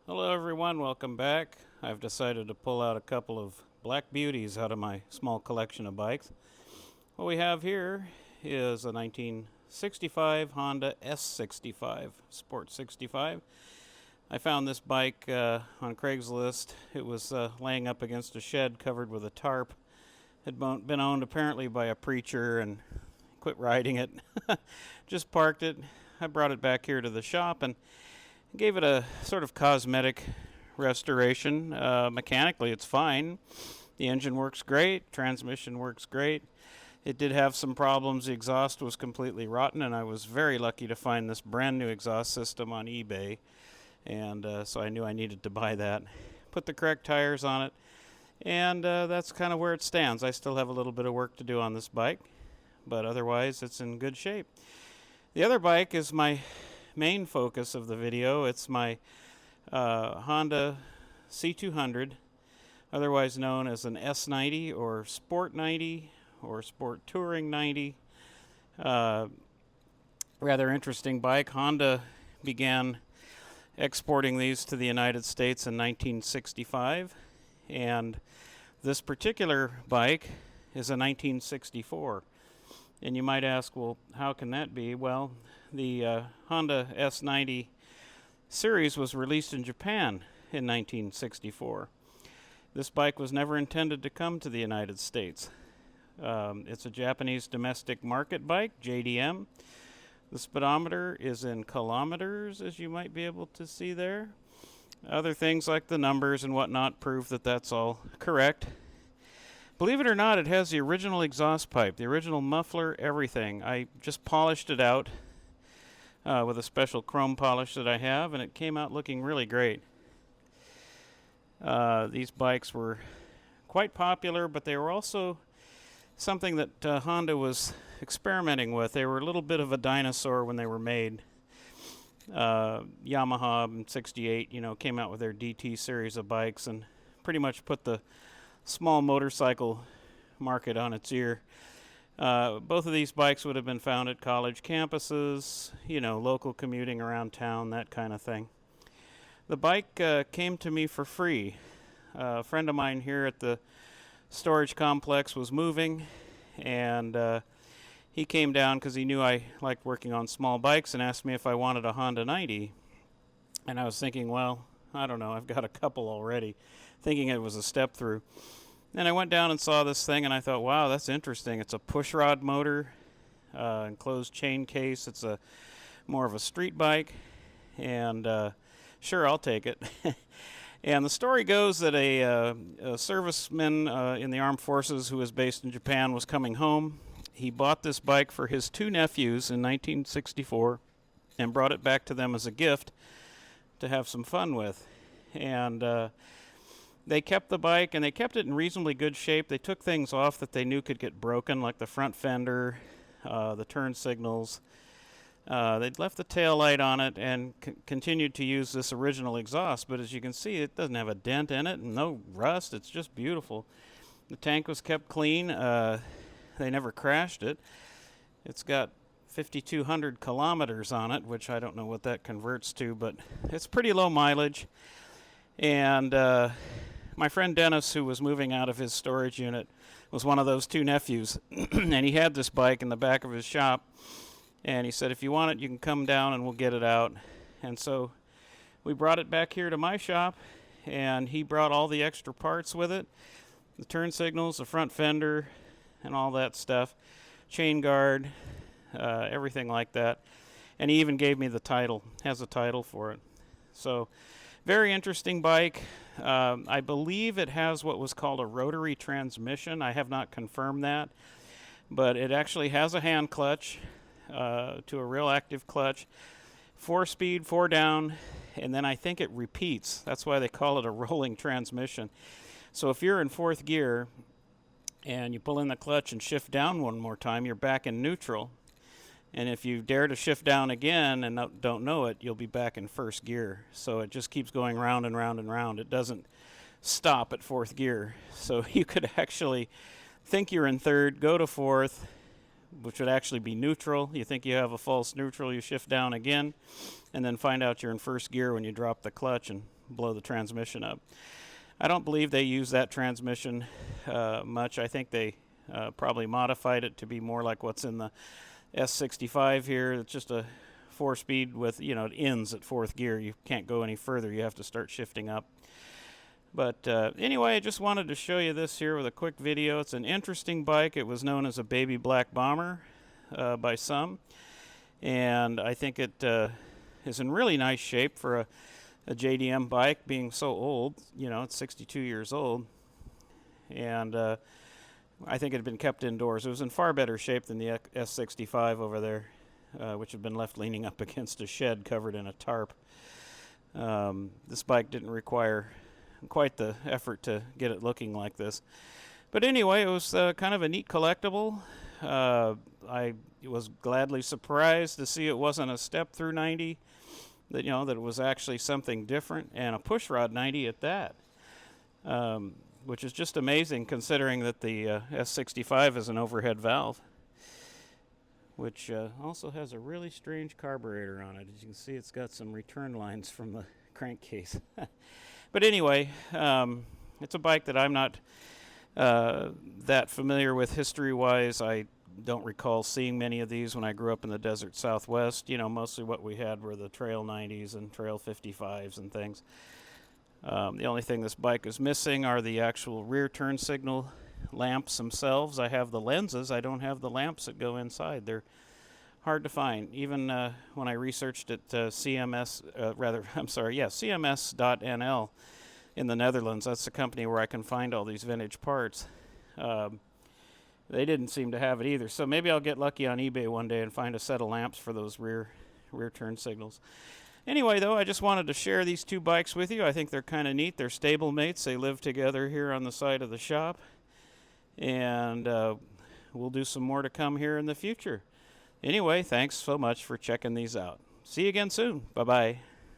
Hello everyone, welcome back. I've decided to pull out a couple of black beauties out of my small collection of bikes. What we have here is a 1965 Honda S65 Sport 65. I found this bike on Craigslist. It was laying up against a shed covered with a tarp. Had been owned apparently by a preacher and quit riding it. Just parked it. I brought it back here to the shop and gave it a sort of cosmetic restoration. Mechanically, it's fine. The engine works great. Transmission works great. It did have some problems. The exhaust was completely rotten, and I was very lucky to find this brand new exhaust system on eBay. And so I knew I needed to buy that. Put the correct tires on it. And that's kind of where it stands. I still have a little bit of work to do on this bike, but otherwise it's in good shape. The other bike is my main focus of the video. It's my Honda C200, otherwise known as an S90 or Sport 90 or Sport Touring 90. Rather interesting bike. Honda began exporting these to the United States in 1965, and this particular bike is a 1964. And you might ask, well, how can that be? Well, the Honda S90 series was released in Japan in 1964. This bike was never intended to come to the United States. It's a Japanese domestic market bike, JDM. The speedometer is in kilometers, as you might be able to see there. Other things like the numbers and whatnot prove that that's all correct. Believe it or not, it has the original exhaust pipe, the original muffler, everything. I just polished it out with a special chrome polish that I have, and it came out looking really great. These bikes were quite popular, but they were also something that Honda was experimenting with. They were a little bit of a dinosaur when they were made. Yamaha in '68, came out with their DT series of bikes and pretty much put the small motorcycle market on its ear. Both of these bikes would have been found at college campuses, local commuting around town, that kind of thing. The bike came to me for free. A friend of mine here at the storage complex was moving, and he came down because he knew I liked working on small bikes and asked me if I wanted a Honda 90. And I was thinking, well, I don't know, I've got a couple already, thinking it was a step through. And I went down and saw this thing, and I thought, wow, that's interesting. It's a pushrod motor, enclosed chain case. It's a more of a street bike, and sure, I'll take it. And the story goes that a serviceman in the armed forces who was based in Japan was coming home. He bought this bike for his two nephews in 1964 and brought it back to them as a gift to have some fun with. And they kept the bike, and they kept it in reasonably good shape. They took things off that they knew could get broken, like the front fender, the turn signals. They'd left the tail light on it and continued to use this original exhaust. But as you can see, it doesn't have a dent in it and no rust. It's just beautiful. The tank was kept clean. They never crashed it. It's got 5,200 kilometers on it, which I don't know what that converts to, but it's pretty low mileage. And my friend Dennis, who was moving out of his storage unit, was one of those two nephews. And he had this bike in the back of his shop. And he said, if you want it, you can come down and we'll get it out. And so we brought it back here to my shop, and he brought all the extra parts with it. The turn signals, the front fender, and all that stuff. Chain guard, everything like that. And he even gave me the title, has a title for it. So, very interesting bike. I believe it has what was called a rotary transmission. I have not confirmed that. But it actually has a hand clutch to a real active clutch. 4-speed, 4 down, and then I think it repeats. That's why they call it a rolling transmission. So if you're in fourth gear and you pull in the clutch and shift down one more time, you're back in neutral. And if you dare to shift down again and don't know it, you'll be back in first gear. So it just keeps going round and round and round. It doesn't stop at fourth gear. So you could actually think you're in third, go to fourth, which would actually be neutral. You think you have a false neutral, you shift down again, and then find out you're in first gear when you drop the clutch, and blow the transmission up. I don't believe they use that transmission much. I think they probably modified it to be more like what's in the S65 here. It's just a 4-speed with, it ends at 4th gear. You can't go any further. You have to start shifting up. But anyway, I just wanted to show you this here with a quick video. It's an interesting bike. It was known as a baby black bomber by some. And I think it is in really nice shape for a JDM bike, being so old. It's 62 years old. And I think it had been kept indoors. It was in far better shape than the S65 over there, which had been left leaning up against a shed covered in a tarp. This bike didn't require quite the effort to get it looking like this. But anyway, it was kind of a neat collectible. I was gladly surprised to see it wasn't a step through 90, that that it was actually something different, and a pushrod 90 at that, which is just amazing considering that the S65 is an overhead valve, which also has a really strange carburetor on it. As you can see, it's got some return lines from the crankcase. But anyway, it's a bike that I'm not that familiar with history-wise. I don't recall seeing many of these when I grew up in the desert Southwest. Mostly what we had were the Trail 90s and Trail 55s and things. The only thing this bike is missing are the actual rear turn signal lamps themselves. I have the lenses. I don't have the lamps that go inside. They're hard to find. Even when I researched at CMS.nl in the Netherlands, that's the company where I can find all these vintage parts. They didn't seem to have it either. So maybe I'll get lucky on eBay one day and find a set of lamps for those rear turn signals. Anyway, though, I just wanted to share these two bikes with you. I think they're kind of neat. They're stable mates. They live together here on the side of the shop. And we'll do some more to come here in the future. Anyway, thanks so much for checking these out. See you again soon. Bye-bye.